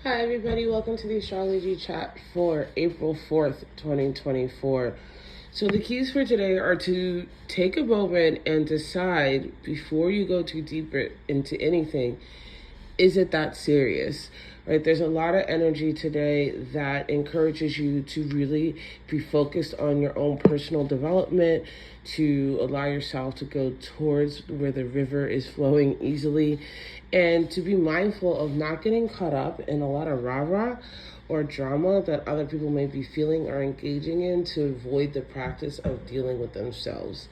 Hi everybody, welcome to the Astrology Chat for April 4th, 2024. So the keys for today are to take a moment and decide before you go too deeper into anything, is it that serious? Right? There's a lot of energy today that encourages you to really be focused on your own personal development, to allow yourself to go towards where the river is flowing easily, and to be mindful of not getting caught up in a lot of rah-rah or drama that other people may be feeling or engaging in, to avoid the practice of dealing with themselves.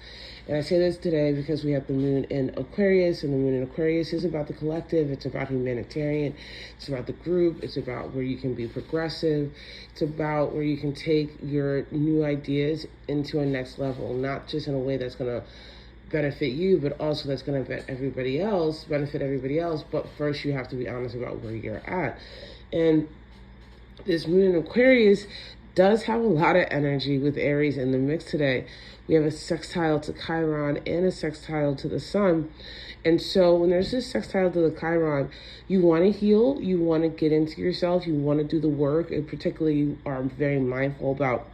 And I say this today because we have the moon in Aquarius, and the moon in Aquarius is about the collective, it's about humanitarian, it's about the group, it's about where you can be progressive, it's about where you can take your new ideas into a next level, not just in a way that's going to benefit you, but also that's going to benefit everybody else. But first you have to be honest about where you're at. And this moon in Aquarius does have a lot of energy with Aries in the mix today. We have a sextile to Chiron and a sextile to the sun. And so when there's this sextile to the Chiron, you want to heal, you want to get into yourself, you want to do the work, and particularly you are very mindful about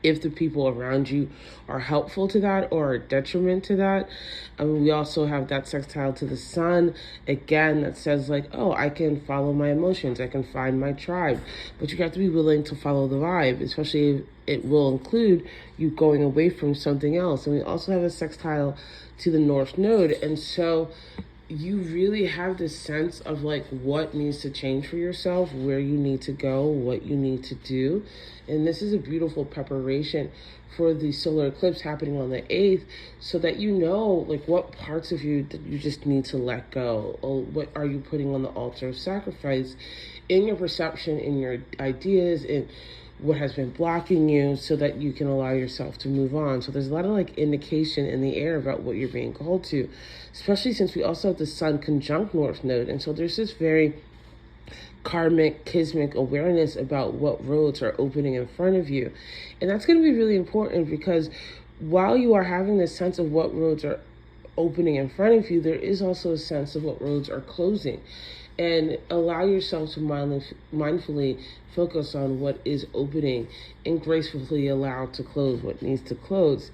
if the people around you are helpful to that or a detriment to that. We also have that sextile to the sun, again, that says like, oh, I can follow my emotions, I can find my tribe. But you have to be willing to follow the vibe, especially if it will include you going away from something else. And we also have a sextile to the North Node. And so you really have this sense of like what needs to change for yourself, where you need to go, what you need to do. And this is a beautiful preparation for the solar eclipse happening on the 8th, so that you know like what parts of you that you just need to let go, or what are you putting on the altar of sacrifice in your perception, in your ideas, in what has been blocking you, so that you can allow yourself to move on. So there's a lot of like indication in the air about what you're being called to, especially since we also have the sun conjunct North Node. And so there's this very karmic, kismic awareness about what roads are opening in front of you. And that's going to be really important, because while you are having this sense of what roads are opening in front of you, there is also a sense of what roads are closing. And allow yourself to mindfully focus on what is opening and gracefully allow to close what needs to close.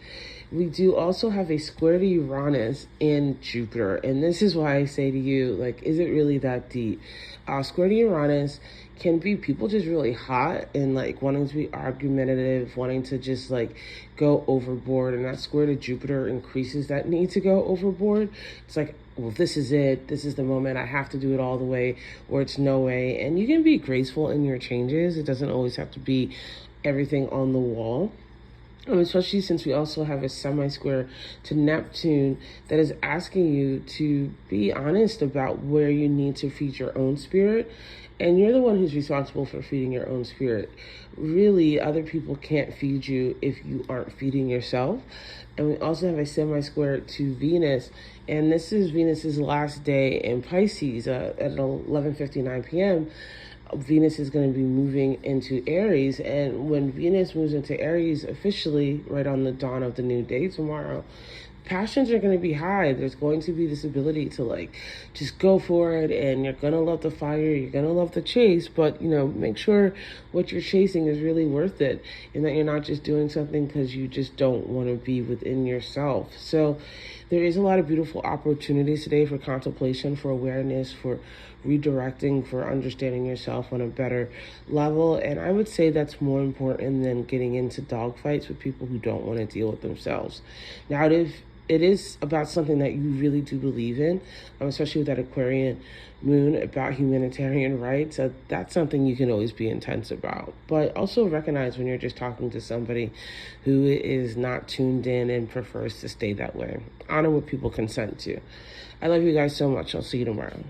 We do also have a square to Uranus and Jupiter. And this is why I say to you, like, is it really that deep? Square to Uranus can be people just really hot and like wanting to be argumentative, wanting to just like go overboard. And that square to Jupiter increases that need to go overboard. It's like, well, this is it. This is the moment. I have to do it all the way, or it's no way. And you can be graceful in your changes. It doesn't always have to be everything on the wall. Especially since we also have a semi-square to Neptune that is asking you to be honest about where you need to feed your own spirit. And you're the one who's responsible for feeding your own spirit. Really, other people can't feed you if you aren't feeding yourself. And we also have a semi-square to Venus. And this is Venus's last day in Pisces at 11:59 p.m. Venus is going to be moving into Aries. And when Venus moves into Aries officially, right on the dawn of the new day tomorrow, passions are going to be high. There's going to be this ability to like just go for it, and you're going to love the fire, you're going to love the chase, but you know, make sure what you're chasing is really worth it, and that you're not just doing something because you just don't want to be within yourself. So there is a lot of beautiful opportunities today for contemplation, for awareness, for redirecting, for understanding yourself on a better level. And I would say that's more important than getting into dogfights with people who don't want to deal with themselves. Now, if it is about something that you really do believe in, especially with that Aquarian moon about humanitarian rights, that's something you can always be intense about. But also recognize when you're just talking to somebody who is not tuned in and prefers to stay that way. Honor what people consent to. I love you guys so much. I'll see you tomorrow.